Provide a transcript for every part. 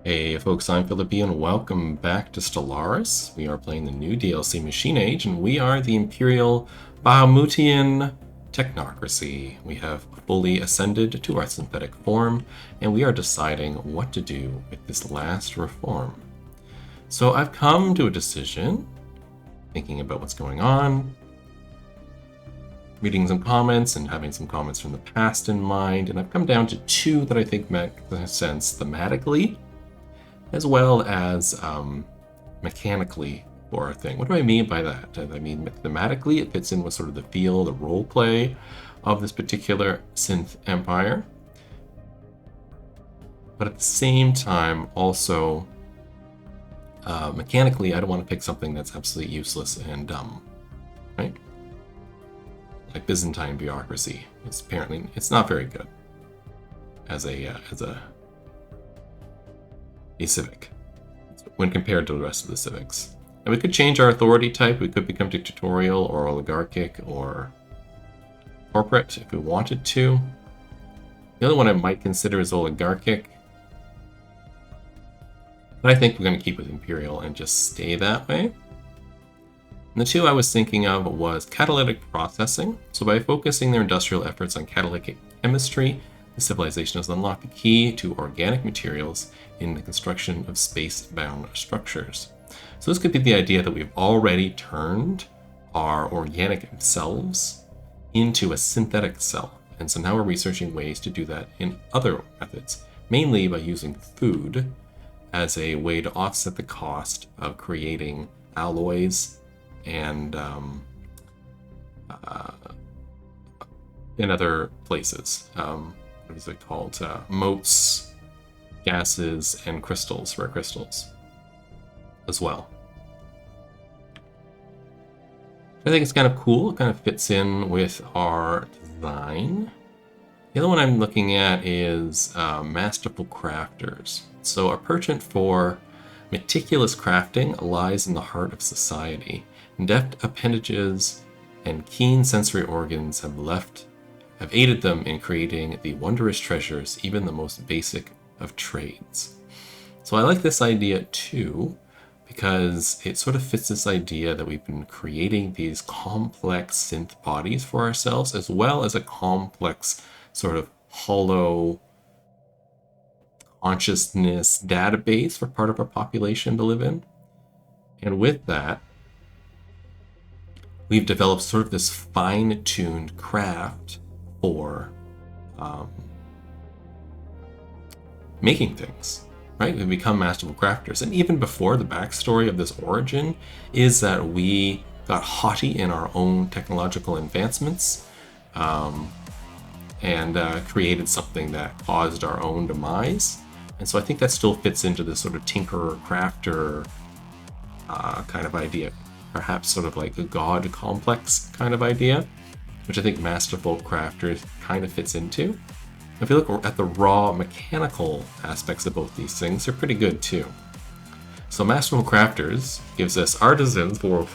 Hey folks, I'm Philippi and welcome back to Stellaris. We are playing the new DLC Machine Age and we are the Imperial Bahamutian Technocracy. We have fully ascended to our synthetic form and we are deciding what to do with this last reform. So I've come to a decision, thinking about what's going on, reading some comments and having some comments from the past in mind, and I've come down to two that I think make sense thematically as well as mechanically for our thing. What do I mean by that? I mean, thematically, it fits in with sort of the feel, the role play of this particular synth empire. But at the same time, also, mechanically, I don't want to pick something that's absolutely useless and dumb, right? Like Byzantine bureaucracy. It's not very good as a civic when compared to the rest of the civics. And we could change our authority type. We could become dictatorial or oligarchic or corporate if we wanted to. The other one I might consider is oligarchic. But I think we're going to keep with Imperial and just stay that way. And the two I was thinking of was catalytic processing. So by focusing their industrial efforts on catalytic chemistry, the civilization has unlocked the key to organic materials in the construction of space-bound structures. So this could be the idea that we've already turned our organic selves into a synthetic self. And so now we're researching ways to do that in other methods, mainly by using food as a way to offset the cost of creating alloys and in other places. What is it called? Motes, gases, and crystals, rare crystals as well. I think it's kind of cool. It kind of fits in with our design. The other one I'm looking at is masterful crafters. So our penchant for meticulous crafting lies in the heart of society. Deft appendages and keen sensory organs have aided them in creating the wondrous treasures, even the most basic of trades. So I like this idea too, because it sort of fits this idea that we've been creating these complex synth bodies for ourselves, as well as a complex sort of hollow consciousness database for part of our population to live in. And with that, we've developed sort of this fine-tuned craft for making things, right? We become masterful crafters. And even before, the backstory of this origin is that we got haughty in our own technological advancements and created something that caused our own demise. And so I think that still fits into this sort of tinkerer, crafter kind of idea, perhaps sort of like a god complex kind of idea, which I think masterful crafters kind of fits into. If you look at the raw mechanical aspects of both these things, they're pretty good too. So masterful crafters gives us artisans will be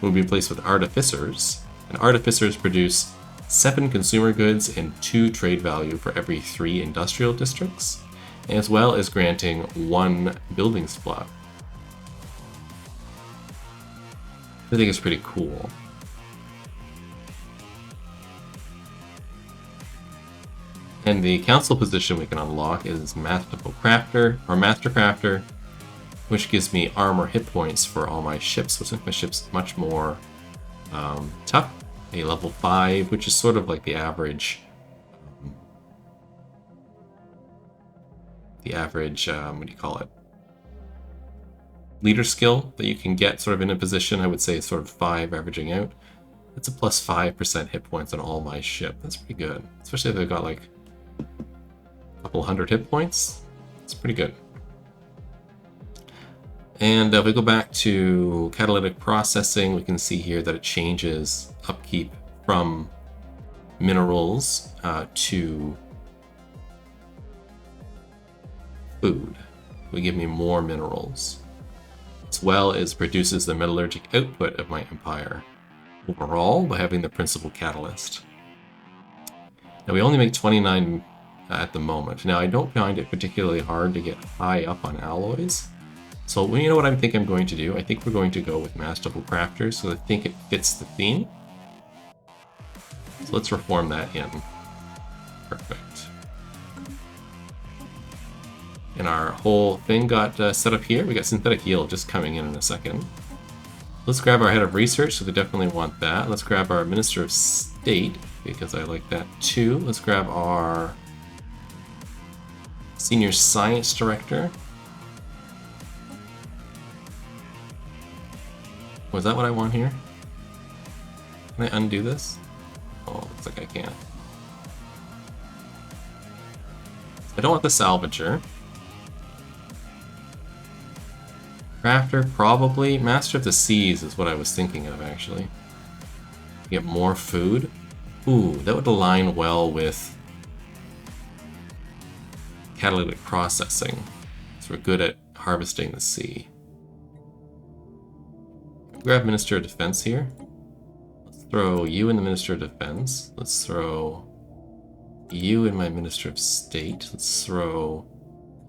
replaced with artificers, and artificers produce 7 consumer goods and 2 trade value for every 3 industrial districts, as well as granting 1 building spot. I think it's pretty cool. And the council position we can unlock is Masterful Crafter, or Master Crafter, which gives me armor hit points for all my ships, which makes my ships much more tough. A level 5, which is sort of like the average, what do you call it? Leader skill that you can get sort of in a position. I would say sort of 5 averaging out. That's a plus 5% hit points on all my ship. That's pretty good, especially if they've got like a couple hundred hit points. It's pretty good. And if we go back to catalytic processing, we can see here that it changes upkeep from minerals to food. Will give me more minerals, as well as produces the metallurgic output of my empire overall by having the principal catalyst. Now we only make 29 at the moment. Now, I don't find it particularly hard to get high up on alloys. So, well, you know what I think I'm going to do? I think we're going to go with Masterful Crafters, so I think it fits the theme. So let's reform that in. Perfect. And our whole thing got set up here. We got Synthetic Yield just coming in a second. Let's grab our Head of Research, so we definitely want that. Let's grab our Minister of State, because I like that too. Let's grab our Senior Science Director. Was that what I want here? Can I undo this? Oh, looks like I can't. I don't want the Salvager. Crafter, probably. Master of the Seas is what I was thinking of, actually. Get more food. Ooh, that would align well with catalytic processing. So we're good at harvesting the sea. Grab Minister of Defense here. Let's throw you in the Minister of Defense. Let's throw you in my Minister of State. Let's throw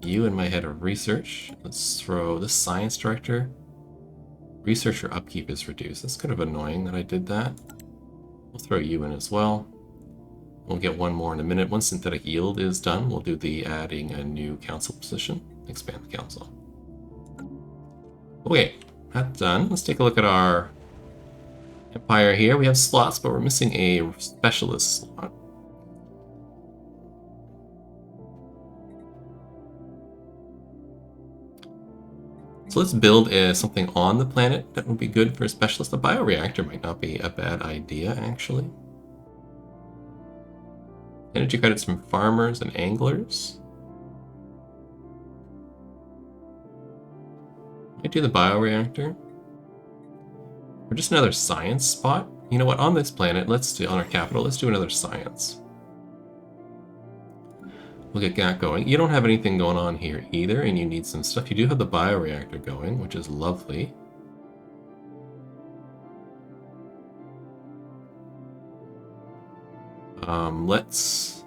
you in my Head of Research. Let's throw this Science Director. Researcher upkeep is reduced. That's kind of annoying that I did that. We'll throw you in as well. We'll get one more in a minute. Once Synthetic Yield is done, we'll do the adding a new council position. Expand the council. Okay. That's done. Let's take a look at our empire here. We have slots, but we're missing a specialist slot. So let's build something on the planet that would be good for a specialist. A bioreactor might not be a bad idea, actually. Energy credits from farmers and anglers. I do the bioreactor. Or just another science spot. You know what, on this planet, let's do, on our capital, let's do another science. We'll get that going. You don't have anything going on here either, and you need some stuff. You do have the bioreactor going, which is lovely. Let's...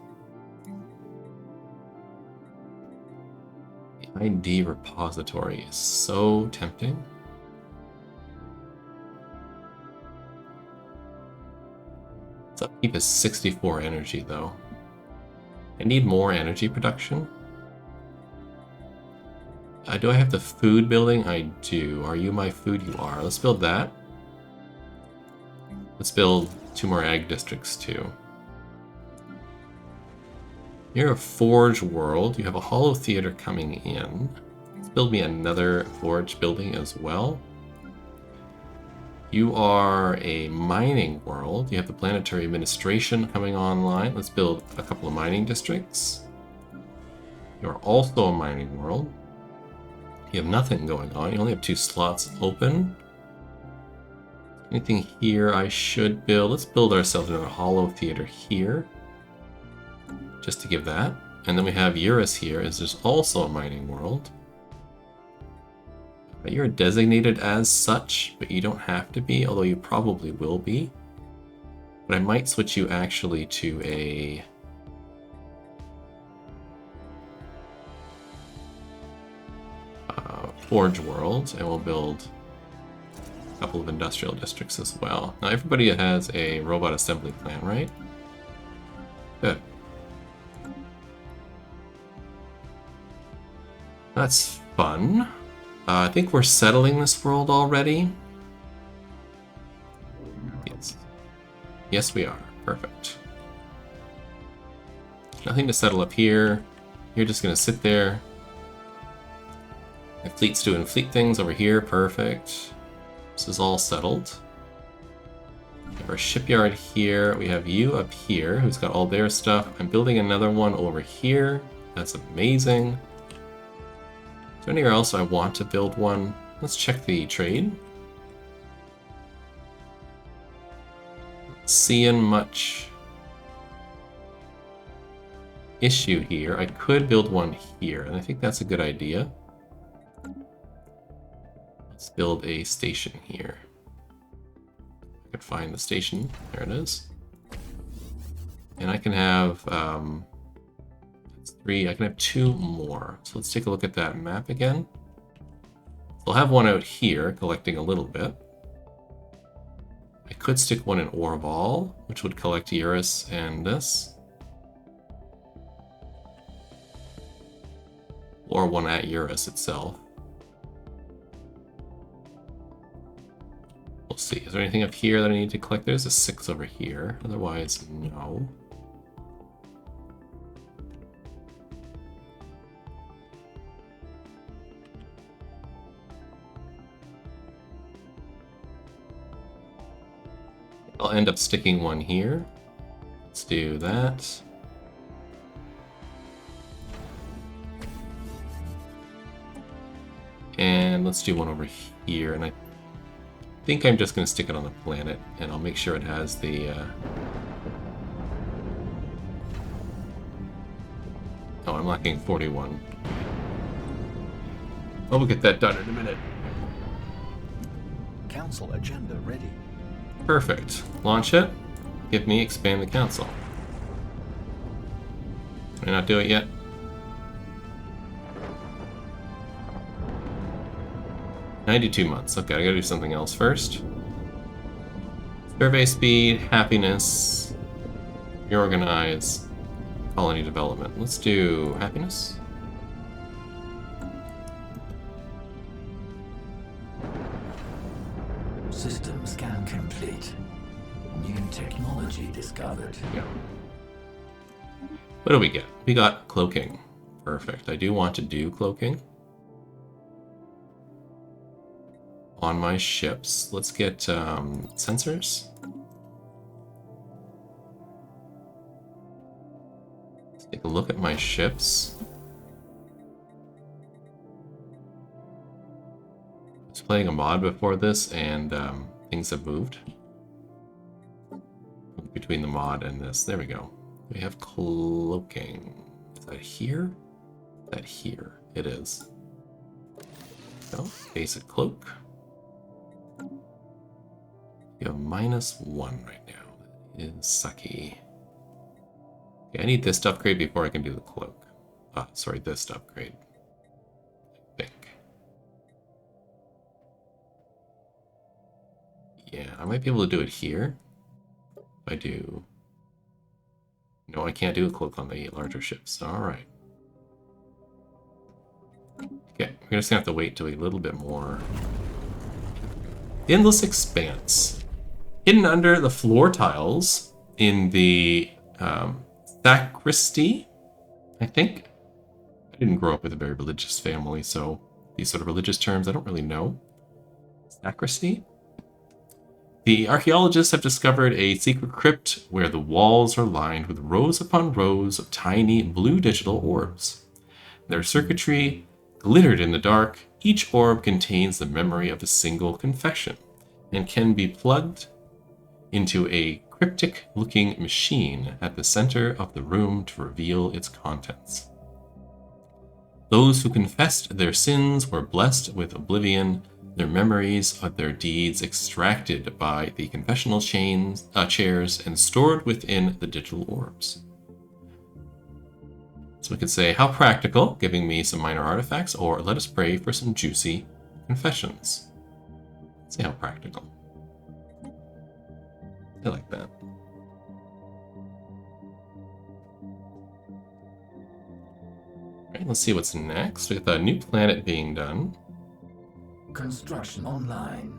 The ID repository is so tempting. Its upkeep is 64 energy, though. I need more energy production. Do I have the food building? I do. Are you my food? You are. Let's build that. Let's build 2 more ag districts, too. You're a forge world. You have a hollow theater coming in. Let's build me another forge building as well. You are a mining world. You have the planetary administration coming online. Let's build a couple of mining districts. You're also a mining world. You have nothing going on. You only have 2 slots open. Anything here I should build? Let's build ourselves another hollow theater here. Just to give that. And then we have Eurus here, as there's also a mining world. You're designated as such, but you don't have to be, although you probably will be. But I might switch you actually to a... Forge world, and we'll build a couple of industrial districts as well. Now everybody has a robot assembly plant, right? Good. That's fun. I think we're settling this world already. Yes. Yes, we are. Perfect. Nothing to settle up here. You're just going to sit there. My fleet's doing fleet things over here. Perfect. This is all settled. We have our shipyard here. We have you up here, who's got all their stuff. I'm building another one over here. That's amazing. Is there anywhere else I want to build one? Let's check the trade. Not seeing much issue here. I could build one here, and I think that's a good idea. Let's build a station here. I could find the station. There it is. And I can have It's 3. I can have 2 more. So let's take a look at that map again. So I'll have one out here, collecting a little bit. I could stick one in Orval, which would collect Eurus and this. Or one at Eurus itself. We'll see. Is there anything up here that I need to collect? There's a 6 over here. Otherwise, no. I'll end up sticking one here. Let's do that. And let's do one over here. And I think I'm just going to stick it on the planet, and I'll make sure it has the... Oh, I'm lacking 41. Oh, we'll get that done in a minute. Council agenda ready. Perfect. Launch it. Give me expand the council. Can I not do it yet? $92 months. Okay, I gotta do something else first. Survey speed, happiness, reorganize, colony development. Let's do happiness. System scan complete. New technology discovered. Yeah. What do we get? We got cloaking. Perfect. I do want to do cloaking on my ships. Let's get sensors. Let's take a look at my ships. I was playing a mod before this, and things have moved between the mod and this. There we go. We have cloaking. Is that here? Is that here? It is. So, basic cloak. You have -1 right now. That is sucky. Okay, I need this to upgrade before I can do the cloak. Sorry, this to upgrade. I think. Yeah, I might be able to do it here. If I do. No, I can't do a cloak on the larger ships. Alright. Okay, we're just gonna have to wait till a little bit more. Endless Expanse. Hidden under the floor tiles in the Technocracy, I think. I didn't grow up with a very religious family, so these sort of religious terms I don't really know. Technocracy? The archaeologists have discovered a secret crypt where the walls are lined with rows upon rows of tiny blue digital orbs. Their circuitry glittered in the dark. Each orb contains the memory of a single confession and can be plugged into a cryptic-looking machine at the center of the room to reveal its contents. Those who confessed their sins were blessed with oblivion, their memories of their deeds extracted by the confessional chairs and stored within the digital orbs. So we could say, how practical, giving me some minor artifacts, or let us pray for some juicy confessions. Let's see how practical. I like that. Alright, let's see what's next. We got the new planet being done. Construction online.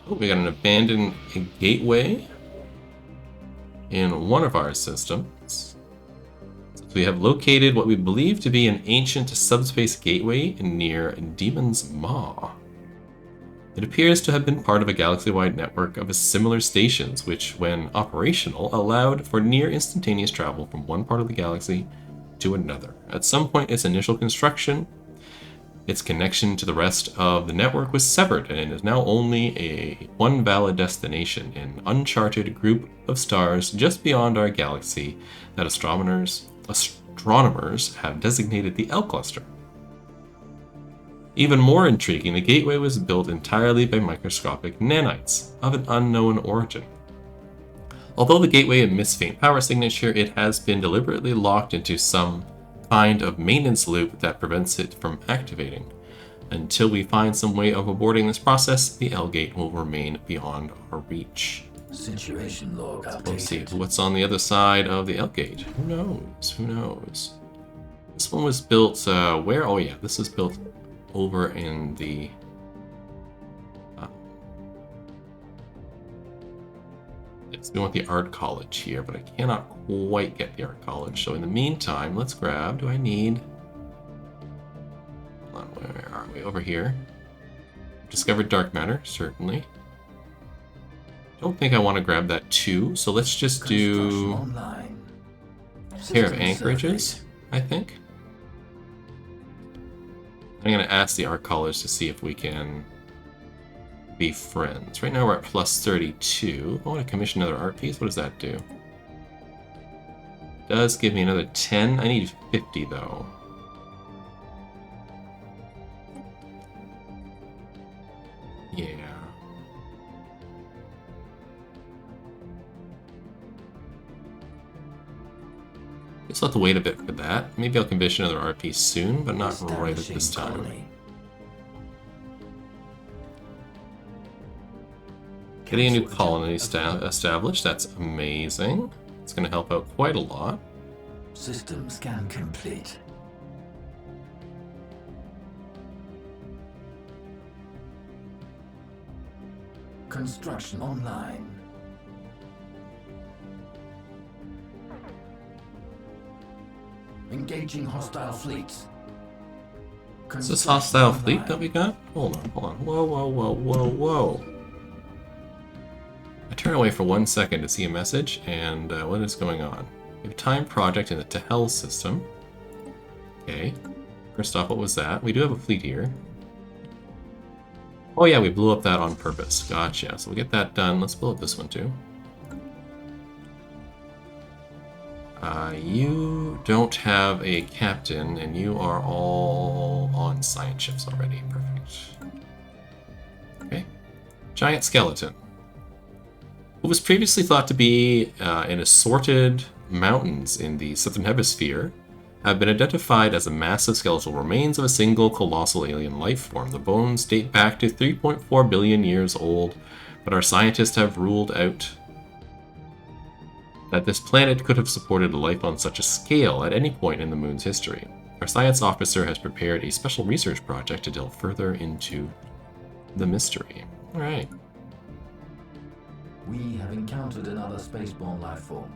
Oh, we got an abandoned gateway in one of our systems. So we have located what we believe to be an ancient subspace gateway near Demon's Maw. It appears to have been part of a galaxy-wide network of similar stations, which, when operational, allowed for near instantaneous travel from one part of the galaxy to another. At some point, its initial construction, its connection to the rest of the network was severed, and it is now only one valid destination, an uncharted group of stars just beyond our galaxy that astronomers have designated the L Cluster. Even more intriguing, the gateway was built entirely by microscopic nanites of an unknown origin. Although the gateway emits faint power signature, it has been deliberately locked into some kind of maintenance loop that prevents it from activating. Until we find some way of aborting this process, the L gate will remain beyond our reach. Situation log updated. Let's see what's on the other side of the L gate. Who knows? Who knows? This one was built where? Oh yeah, this is built over in the yes, we want the art college here, but I cannot quite get the art college. So in the meantime, let's grab. Do I need? Hold on, where are we? Over here. Discovered dark matter, certainly. Don't think I want to grab that too, so let's just do pair of anchorages, I think. I'm going to ask the art college to see if we can be friends. Right now we're at plus 32. I want to commission another art piece. What does that do? Does give me another 10. I need 50 though. Yeah. Guess I'll have to wait a bit for that. Maybe I'll commission another art piece soon, but not right at this time. Getting a new colony established, that's amazing. It's going to help out quite a lot. System scan complete. Construction online. Engaging hostile fleets. Is this hostile fleet that we got? Hold on. Whoa, whoa, whoa, whoa, whoa. I turn away for 1 second to see a message, and what is going on? We have a time project in the Tehel system. Okay. First off, what was that? We do have a fleet here. Oh yeah, we blew up that on purpose. Gotcha. So we'll get that done. Let's blow up this one too. You don't have a captain, and you are all on science ships already. Perfect. Okay. Giant skeleton. What was previously thought to be in assorted mountains in the southern hemisphere have been identified as a massive skeletal remains of a single colossal alien life form. The bones date back to 3.4 billion years old, but our scientists have ruled out that this planet could have supported life on such a scale at any point in the moon's history. Our science officer has prepared a special research project to delve further into the mystery. All right. We have encountered another spaceborne life form.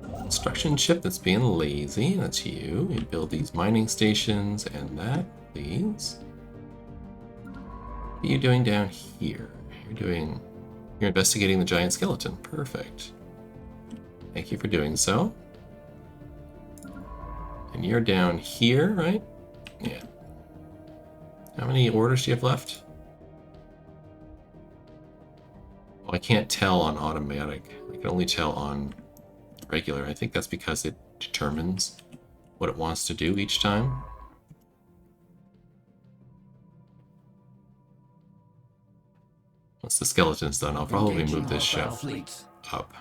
Construction ship that's being lazy. That's you. You build these mining stations and that, please. What are you doing down here? You're investigating the giant skeleton. Perfect. Thank you for doing so. And you're down here, right? Yeah. How many orders do you have left? Well, I can't tell on automatic. I can only tell on regular. I think that's because it determines what it wants to do each time. Once the skeleton's done, I'll probably move this ship up.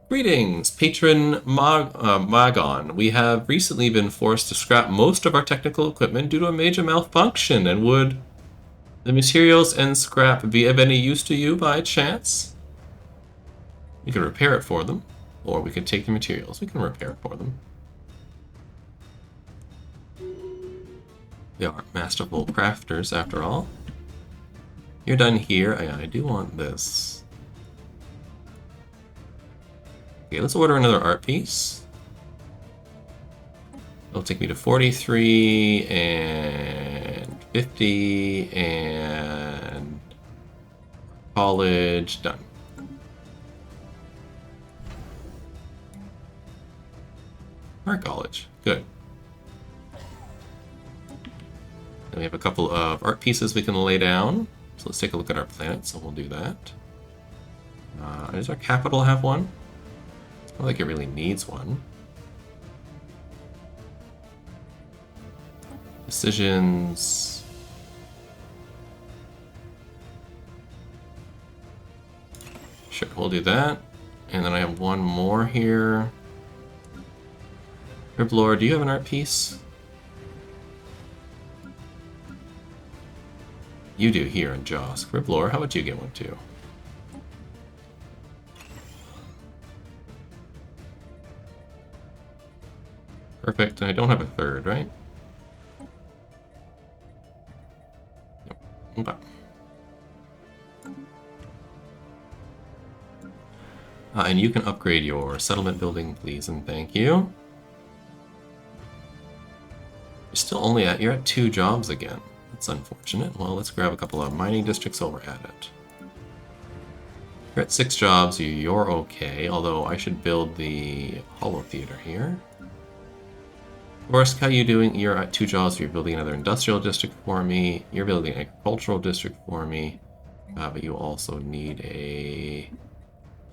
Greetings, Patron Magon. We have recently been forced to scrap most of our technical equipment due to a major malfunction, and would the materials and scrap be of any use to you by chance? We can repair it for them, or we can take the materials. We can repair it for them. They are masterful crafters, after all. You're done here. I do want this. Okay, let's order another art piece. It'll take me to 43 and 50 and college. Done. Art college. Good. Then we have a couple of art pieces we can lay down. So let's take a look at our planet, so we'll do that. Does our capital have one? It's not like it really needs one. Decisions. Sure, we'll do that. And then I have one more here. Herblore, do you have an art piece? You do here in Josk. Herblore, how about you get one too? Perfect, and I don't have a third, right? Nope. Okay. And you can upgrade your settlement building, please, and thank you. You're still only at, you're at 2 jobs again. That's unfortunate. Well, let's grab a couple of mining districts while we're at it. You're at 6 jobs, you're okay, although I should build the Hollow Theater here. Gorsk, how are you doing? You're at 2 jobs, you're building another industrial district for me, you're building an agricultural district for me, but you also need a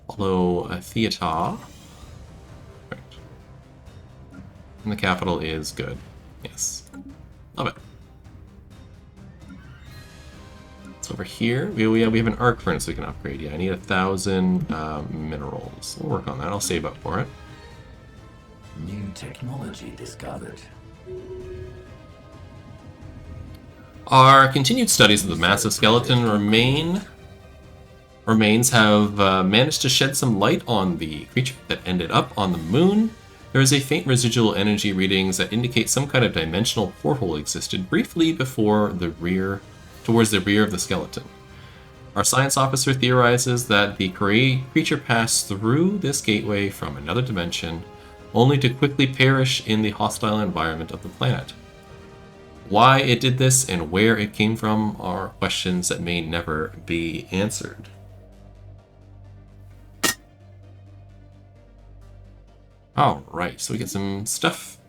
Hollow Theater. Right. And the capital is good. Yes. Love it. It's over here. We have an arc furnace we can upgrade. Yeah, I need 1,000 minerals. We'll work on that. I'll save up for it. New technology discovered. Our continued studies of the massive skeleton remains have managed to shed some light on the creature that ended up on the moon. There is a faint residual energy readings that indicate some kind of dimensional portal existed briefly before towards the rear of the skeleton. Our science officer theorizes that the creature passed through this gateway from another dimension, only to quickly perish in the hostile environment of the planet. Why it did this and where it came from are questions that may never be answered. Alright, so we get some stuff,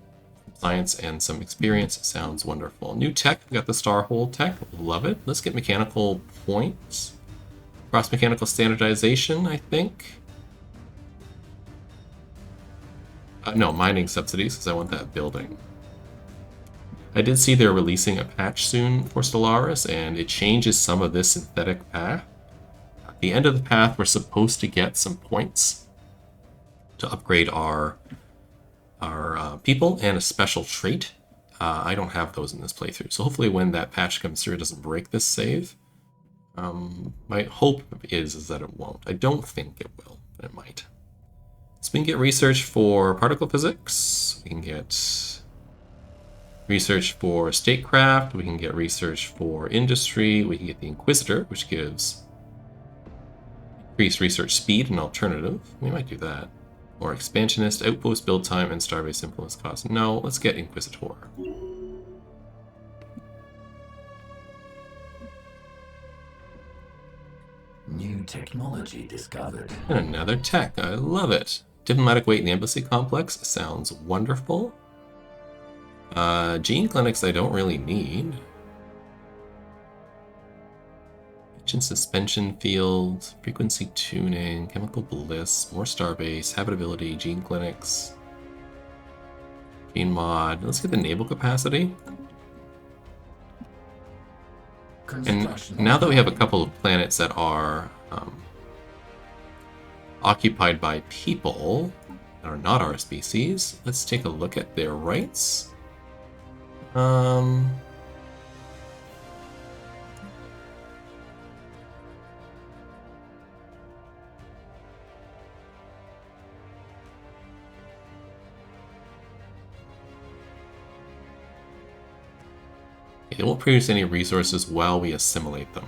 science and some experience. Sounds wonderful. New tech, we got the Starhole tech, love it. Let's get mechanical points. Cross-mechanical standardization, I think. No, mining subsidies, because I want that building. I did see they're releasing a patch soon for Stellaris, and it changes some of this synthetic path. At the end of the path, we're supposed to get some points to upgrade our people and a special trait. I don't have those in this playthrough, so hopefully when that patch comes through, it doesn't break this save. My hope is that it won't. I don't think it will, but it might. So we can get research for particle physics, we can get research for statecraft, we can get research for industry, we can get the Inquisitor, which gives increased research speed and alternative. We might do that. Or expansionist, outpost build time, and starbase influence cost. No, let's get Inquisitor. New technology discovered. And another tech, I love it. Diplomatic weight in the embassy complex sounds wonderful. Gene clinics I don't really need. Ancient suspension field, frequency tuning, chemical bliss, more starbase, habitability, gene clinics, gene mod. Let's get the naval capacity. And now that we have a couple of planets that are occupied by people that are not our species, let's take a look at their rights. It won't produce any resources while we assimilate them.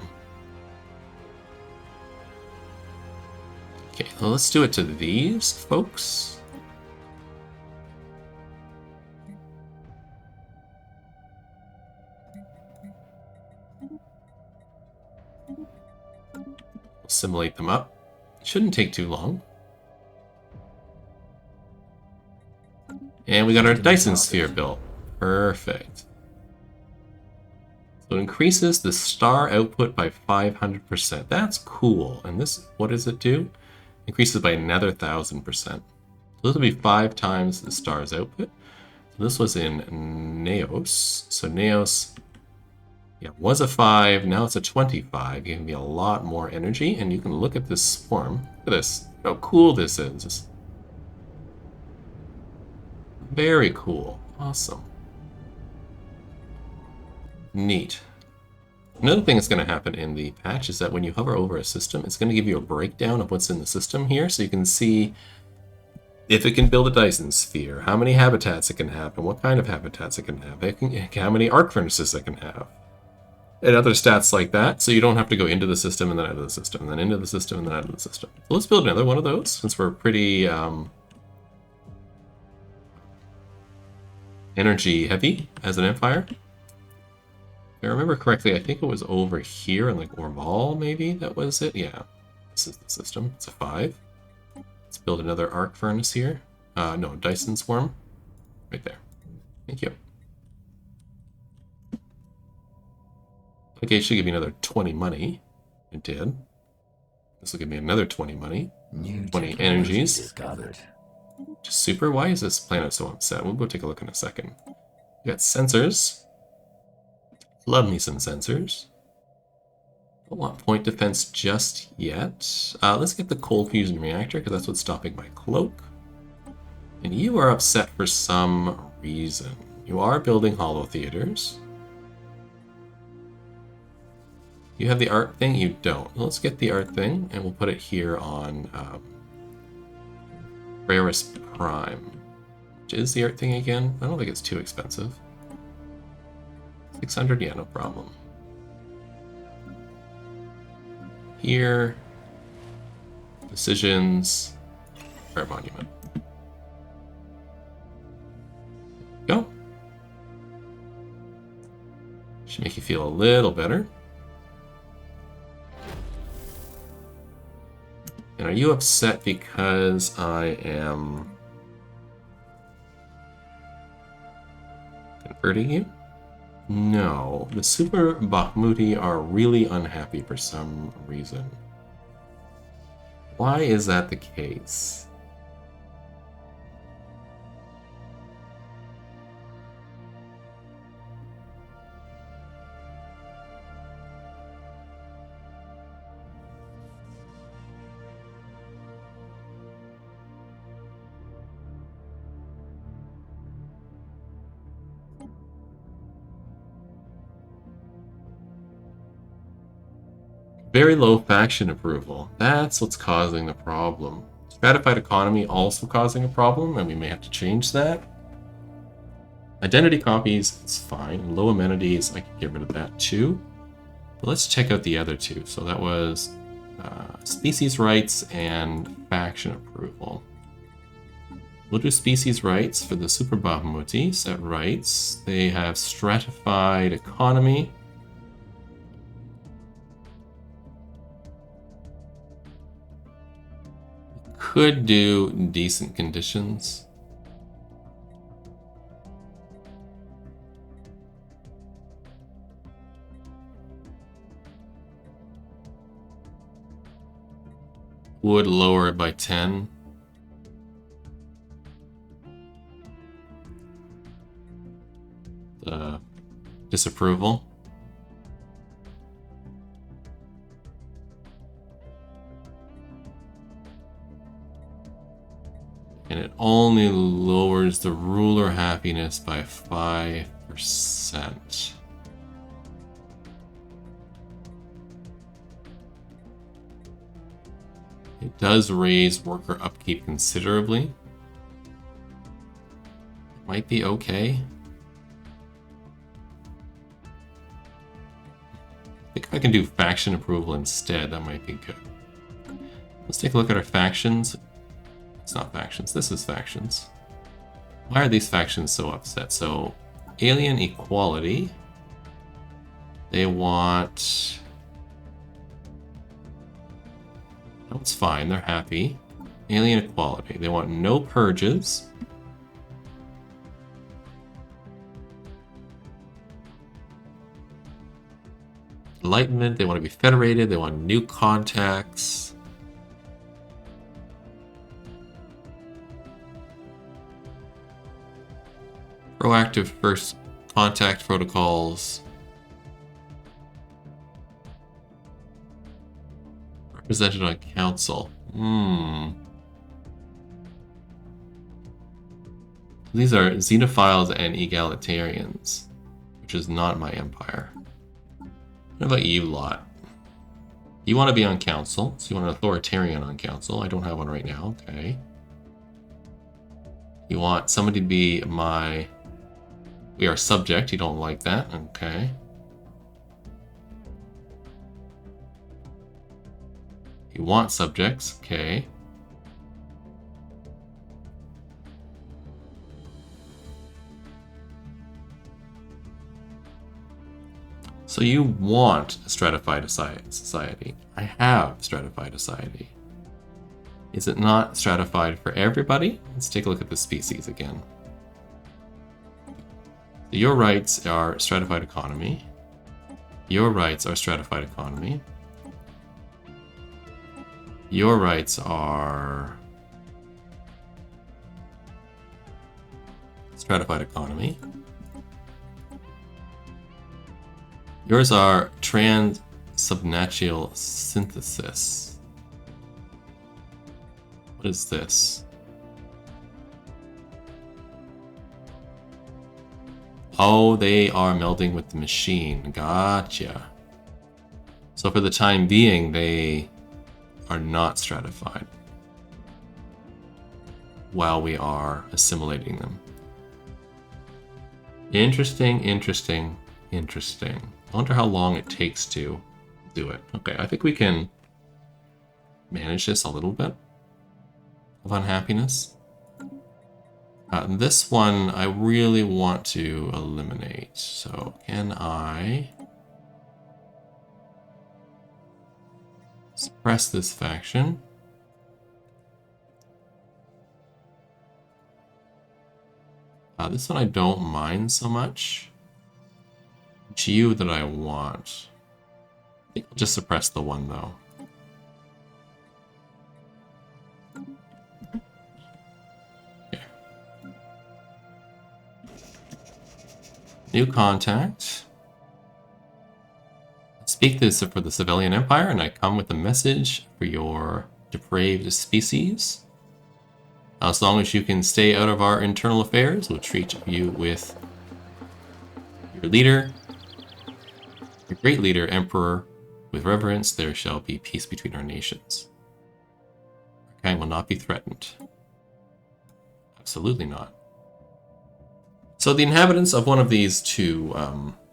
Okay, well, let's do it to these folks. Assimilate them up. Shouldn't take too long. And we got our Dyson sphere built. Perfect. So it increases the star output by 500%. That's cool. And this, what does it do? Increases by another 1,000%. So this will be 5 times the star's output. So this was in Neos. So Neos Yeah, was a 5, now it's a 25, giving me a lot more energy, and you can look at this swarm. Look at this, how cool this is. Very cool. Awesome. Neat. Another thing that's going to happen in the patch is that when you hover over a system, it's going to give you a breakdown of what's in the system here, so you can see if it can build a Dyson sphere, how many habitats it can have, and what kind of habitats it can have, how many arc furnaces it can have, and other stats like that, so you don't have to go into the system and then out of the system, and then into the system and then out of the system. So let's build another one of those, since we're pretty energy heavy as an empire. If I remember correctly, I think it was over here in like Orval, maybe that was it. Yeah, this is the system. It's a 5. Let's build another arc furnace here. No, Dyson swarm. Right there. Thank you. Okay, it should give me another 20 money. It did. This will give me another 20 money. 20 energies. Discovered. Just super. Why is this planet so upset? We'll go take a look in a second. We got sensors. Love me some sensors. Don't want point defense just yet. Let's get the cold fusion reactor, because that's what's stopping my cloak. And you are upset for some reason. You are building hollow theaters. You have the art thing? You don't. Let's get the art thing, and we'll put it here on Raris Prime. Which is the art thing again? I don't think it's too expensive. 600? Yeah, no problem. Here. Decisions. Fair Monument. Go. Should make you feel a little better. And are you upset because I am converting you? No, the Super Bahamuti are really unhappy for some reason. Why is that the case? Very low faction approval. That's what's causing the problem. Stratified economy also causing a problem, and we may have to change that. Identity copies, it's fine. Low amenities, I can get rid of that too. But let's check out the other two. So that was species rights and faction approval. We'll do species rights for the Super Bahamuti. Set rights. They have stratified economy. Could do decent conditions. Would lower it by 10. The disapproval. And it only lowers the ruler happiness by 5%. It does raise worker upkeep considerably. It might be okay. I think if I can do faction approval instead, that might be good. Let's take a look at our factions. It's not factions, this is factions. Why are these factions so upset? So, alien equality. They want... No, it's fine, they're happy. Alien equality. They want no purges. Enlightenment, they want to be federated, they want new contacts. Proactive first contact protocols. Presented on council. These are xenophiles and egalitarians, which is not my empire. What about you lot? You want to be on council, so you want an authoritarian on council. I don't have one right now, okay. You want somebody to be my... We are subject, you don't like that, okay. You want subjects, okay. So you want a stratified society. I have stratified society. Is it not stratified for everybody? Let's take a look at the species again. So your rights are stratified economy. Your rights are stratified economy. Your rights are stratified economy. Yours are trans-subnational synthesis. What is this? Oh, they are melding with the machine. Gotcha. So for the time being, they are not stratified while we are assimilating them. Interesting, interesting, interesting. I wonder how long it takes to do it. Okay, I think we can manage this a little bit of unhappiness. This one I really want to eliminate. So can I suppress this faction? This one I don't mind so much. It's you that I want. I think I'll just suppress the one though. Okay. New contact. Speak this for the civilian empire, and I come with a message for your depraved species. As long as you can stay out of our internal affairs, we'll treat you with your leader, your great leader, Emperor, with reverence. There shall be peace between our nations. Our kind will not be threatened. Absolutely not. So the inhabitants of one of these two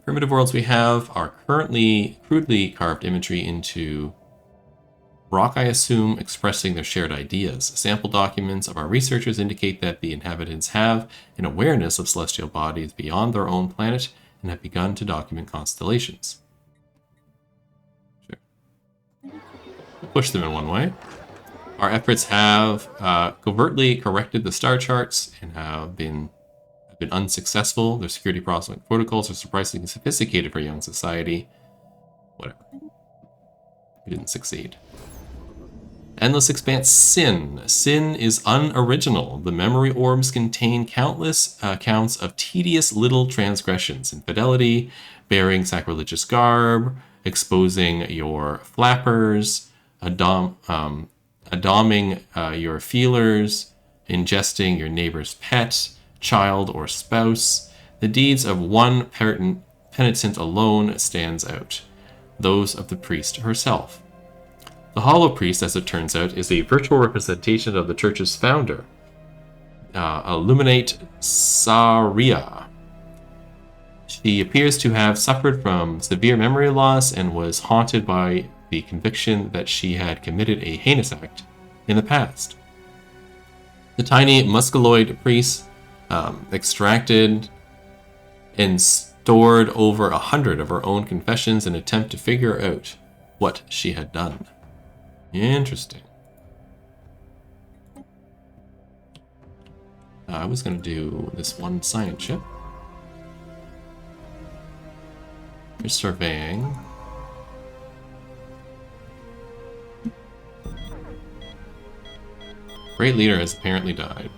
primitive worlds we have are currently crudely carved imagery into rock, I assume, expressing their shared ideas. Sample documents of our researchers indicate that the inhabitants have an awareness of celestial bodies beyond their own planet and have begun to document constellations. Sure. Push them in one way. Our efforts have covertly corrected the star charts and have been unsuccessful. Their security protocols are surprisingly sophisticated for a young society. Whatever. We didn't succeed. Endless Expanse Sin. Sin is unoriginal. The memory orbs contain countless accounts of tedious little transgressions, infidelity, bearing sacrilegious garb, exposing your flappers, adoming your feelers, ingesting your neighbor's pet, child, or spouse. The deeds of one penitent alone stands out, those of the priest herself. The Hollow Priest, as it turns out, is a virtual representation of the church's founder, Illuminate Saria. She appears to have suffered from severe memory loss and was haunted by the conviction that she had committed a heinous act in the past. The tiny musculoid priest extracted and stored over 100 of her own confessions in an attempt to figure out what she had done. Interesting. I was going to do this one science ship. Here's surveying. Great leader has apparently died.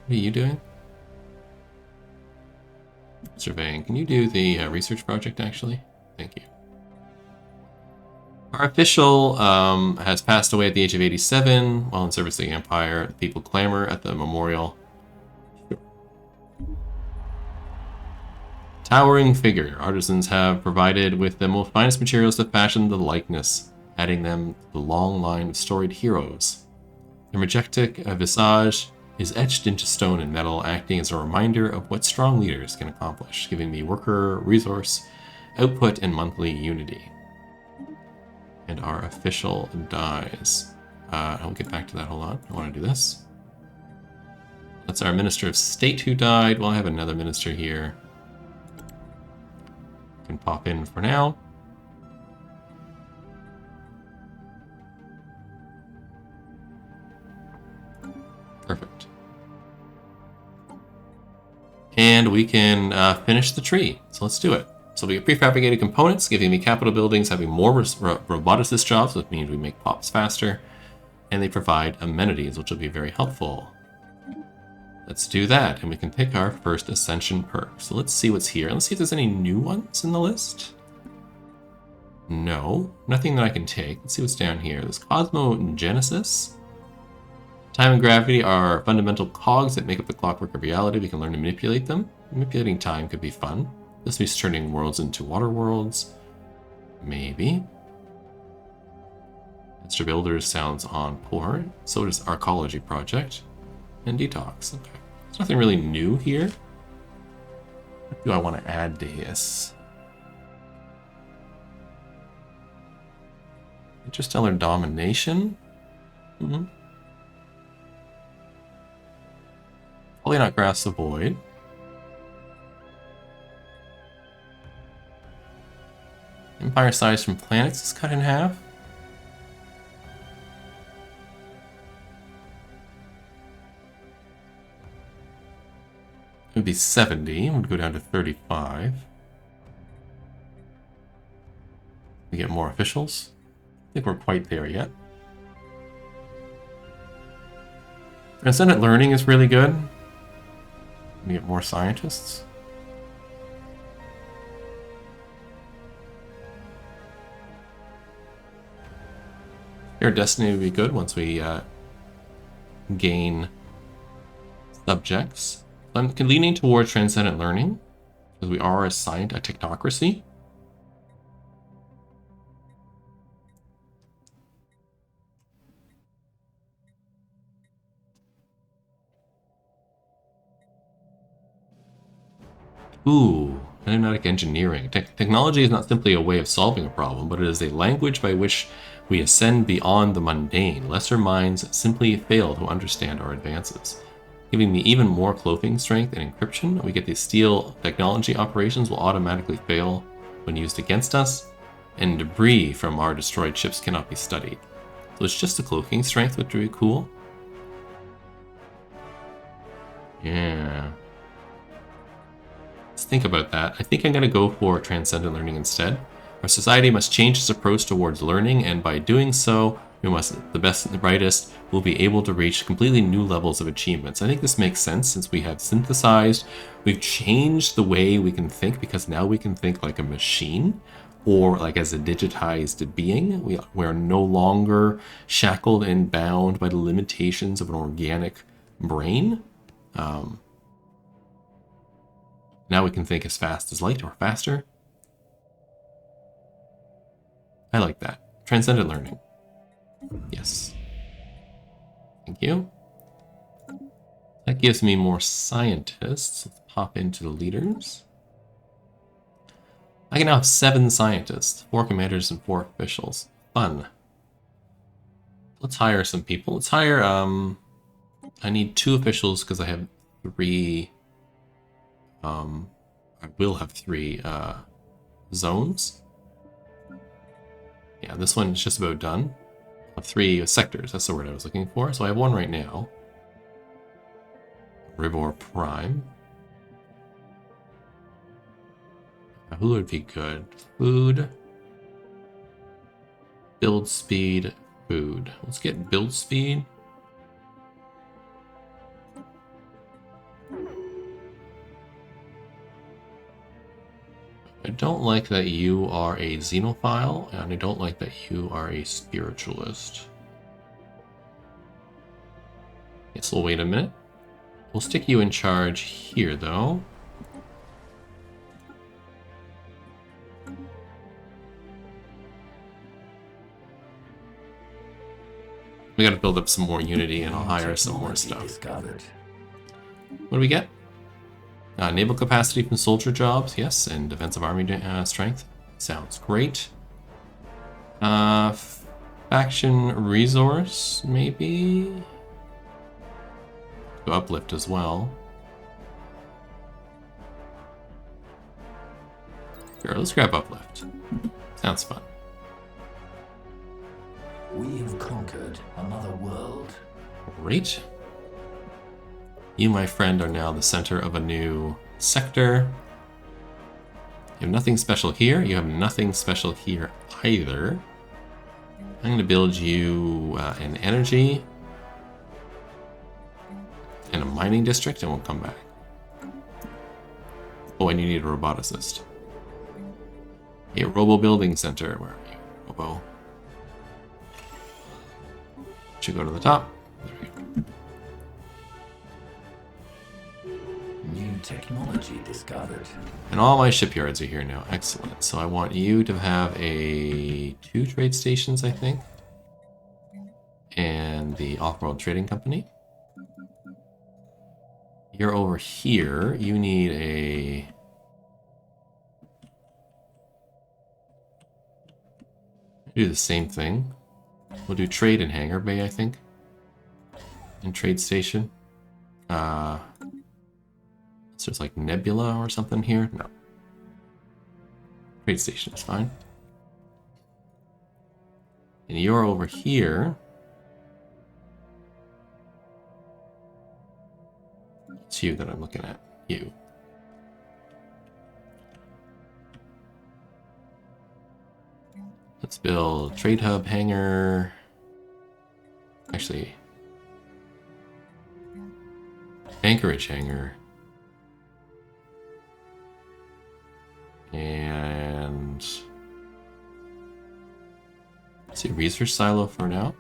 What are you doing? Surveying. Can you do the research project, actually? Thank you. Our official has passed away at the age of 87 while in service to the Empire. The people clamor at the memorial. Towering figure. Artisans have provided with the most finest materials to fashion the likeness, adding them to the long line of storied heroes. Their majestic visage is etched into stone and metal, acting as a reminder of what strong leaders can accomplish, giving me worker, resource, output, and monthly unity. And our official dies. I'll get back to that. Hold on. I want to do this. That's our Minister of State who died. Well, I have another minister here. Can pop in for now. Perfect. And we can finish the tree. So let's do it. So we get prefabricated components, giving me capital buildings, having more roboticist jobs, which means we make pops faster. And they provide amenities, which will be very helpful. Let's do that, and we can pick our first Ascension perk. So let's see what's here. Let's see if there's any new ones in the list. No, nothing that I can take. Let's see what's down here. There's Cosmogenesis. Time and gravity are fundamental cogs that make up the clockwork of reality. We can learn to manipulate them. Manipulating time could be fun. This means turning worlds into water worlds. Maybe. Extra Builders sounds on point. So does Arcology Project. And Detox. Okay. There's nothing really new here. What do I want to add to this? Interstellar Domination? Probably not Grasp the Void. Empire size from planets is cut in half. It would be 70. It would go down to 35. We get more officials. I think we're quite there yet. Transcendent learning is really good. We get more scientists. Your destiny would be good once we gain subjects. I'm leaning towards transcendent learning because we are assigned a technocracy. Ooh, cybernetic engineering. Technology is not simply a way of solving a problem, but it is a language by which we ascend beyond the mundane. Lesser minds simply fail to understand our advances. Giving me even more cloaking strength and encryption, we get the steel technology operations will automatically fail when used against us, and debris from our destroyed ships cannot be studied. So it's just the cloaking strength, which would be cool. Yeah. Let's think about that. I think I'm going to go for transcendent learning instead. Our society must change its approach towards learning, and by doing so, the best and the brightest will be able to reach completely new levels of achievements. I think this makes sense since we have synthesized, we've changed the way we can think, because now we can think like a machine or like as a digitized being. We're no longer shackled and bound by the limitations of an organic brain. Now we can think as fast as light or faster. I like that. Transcendent learning. Yes. Thank you. That gives me more scientists. Let's pop into the leaders. I can now have 7 scientists, 4 commanders and 4 officials. Fun. Let's hire some people. Let's hire, I need 2 officials because I have 3, I will have 3, zones. Yeah, this one is just about done. I have 3 sectors, that's the word I was looking for. So I have 1 right now. Ribor Prime. Who would be good? Food. Build speed. Food. Let's get build speed. I don't like that you are a xenophile, and I don't like that you are a spiritualist. Okay, so we'll wait a minute. We'll stick you in charge here, though. We gotta build up some more unity, and I'll hire some more stuff. Discovered. What do we get? Naval capacity from soldier jobs, yes, and defensive army strength. Sounds great. Faction resource, maybe? Go uplift as well. Sure, let's grab uplift. Sounds fun. We have conquered another world. Great. You, my friend, are now the center of a new sector. You have nothing special here. You have nothing special here either. I'm going to build you an energy and a mining district, and we'll come back. Oh, and you need a roboticist. A robo building center. Where are you? Robo. Should go to the top. There we go. New technology discovered. And all my shipyards are here now. Excellent. So I want you to have 2 trade stations, I think. And the off-world trading company. You're over here. You need a... do the same thing. We'll do trade in Hangar Bay, I think. And trade station. So there's like Nebula or something here? No. Trade station is fine. And you're over here. It's you that I'm looking at. You. Let's build trade hub hangar. Actually, anchorage hangar. And let's see, research silo for now.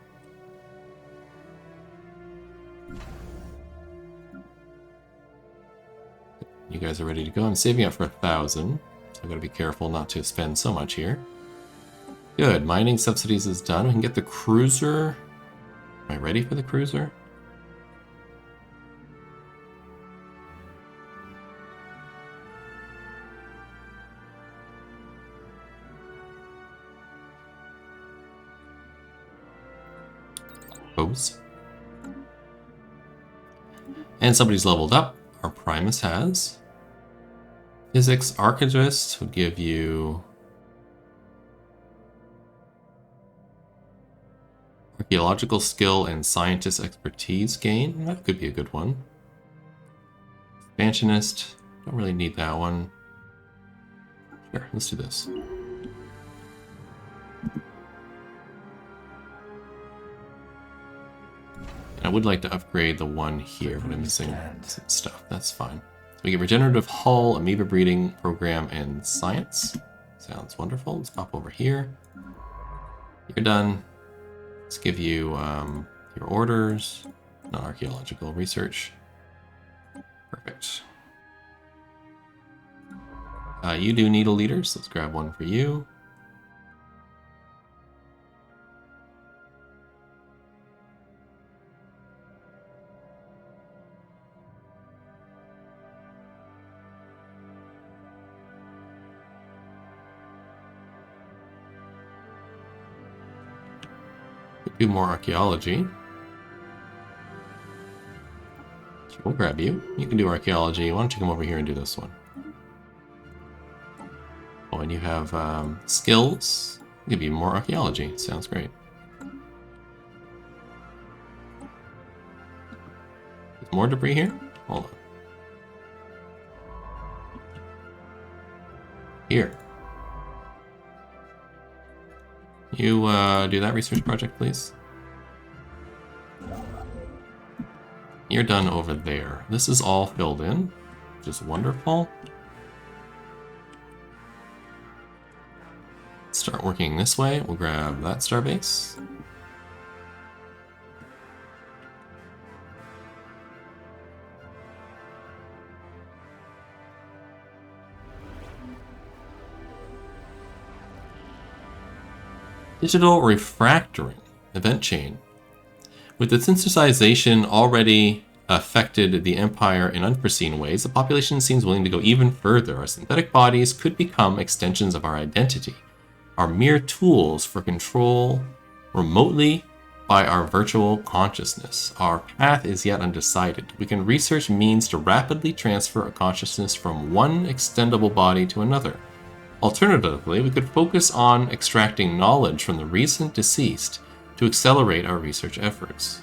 You guys are ready to go. I'm saving up for 1,000, so I've got to be careful not to spend so much here. Good, mining subsidies is done. We can get the cruiser. Am I ready for the cruiser? Pose. And somebody's leveled up. Our Primus has. Physics Archivist would give you archaeological skill and scientist expertise gain. That could be a good one. Expansionist. Don't really need that one. Sure, let's do this. And I would like to upgrade the one here, but I'm missing some stuff. That's fine. So we get regenerative hull, amoeba breeding program, and science. Sounds wonderful. Let's pop over here. You're done. Let's give you your orders, not archaeological research. Perfect. You do need a leader, so let's grab one for you. Do more archaeology. So we'll grab you. You can do archaeology. Why don't you come over here and do this one? Oh, and you have skills. I'll give you more archaeology. Sounds great. There's more debris here? Hold on. Here. You do that research project, please. You're done over there. This is all filled in, which is wonderful. Start working this way. We'll grab that starbase. Digital refactoring event chain. With the synthesization already affected the Empire in unforeseen ways, the population seems willing to go even further. Our synthetic bodies could become extensions of our identity, are mere tools for control remotely by our virtual consciousness. Our path is yet undecided. We can research means to rapidly transfer a consciousness from one extendable body to another. Alternatively, we could focus on extracting knowledge from the recent deceased to accelerate our research efforts.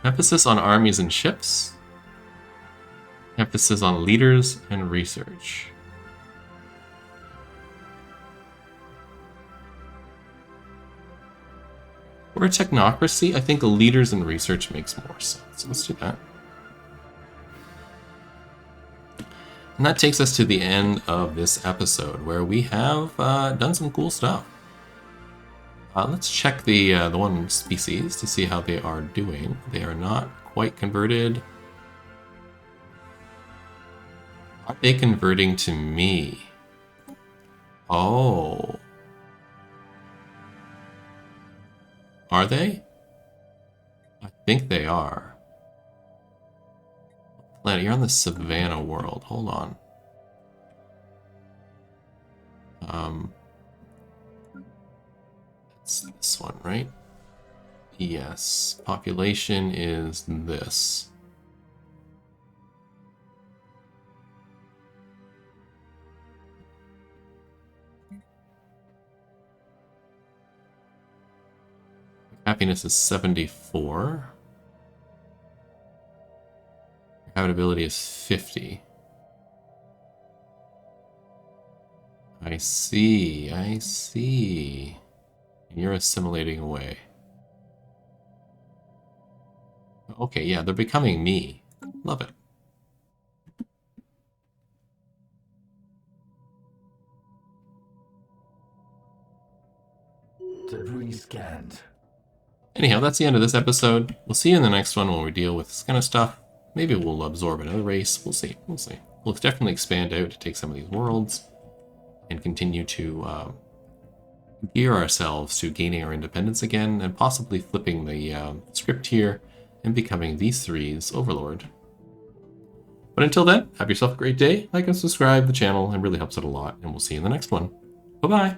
Emphasis on armies and ships. Emphasis on leaders and research. For a technocracy, I think leaders and research makes more sense. Let's do that. And that takes us to the end of this episode, where we have done some cool stuff. Let's check the one species to see how they are doing. They are not quite converted. Are they converting to me? Oh. Are they? I think they are. Planet, you're on the Savannah world. Hold on. It's this one, right? Yes. Population is this. Happiness is 74. Habitability is 50. I see, I see. And you're assimilating away. Okay, yeah, they're becoming me. Love it. Debris scanned. Anyhow, that's the end of this episode. We'll see you in the next one when we deal with this kind of stuff. Maybe we'll absorb another race. We'll see. We'll see. We'll definitely expand out to take some of these worlds and continue to gear ourselves to gaining our independence again and possibly flipping the script here and becoming these three's overlord. But until then, have yourself a great day. Like and subscribe to the channel. It really helps out a lot. And we'll see you in the next one. Bye-bye.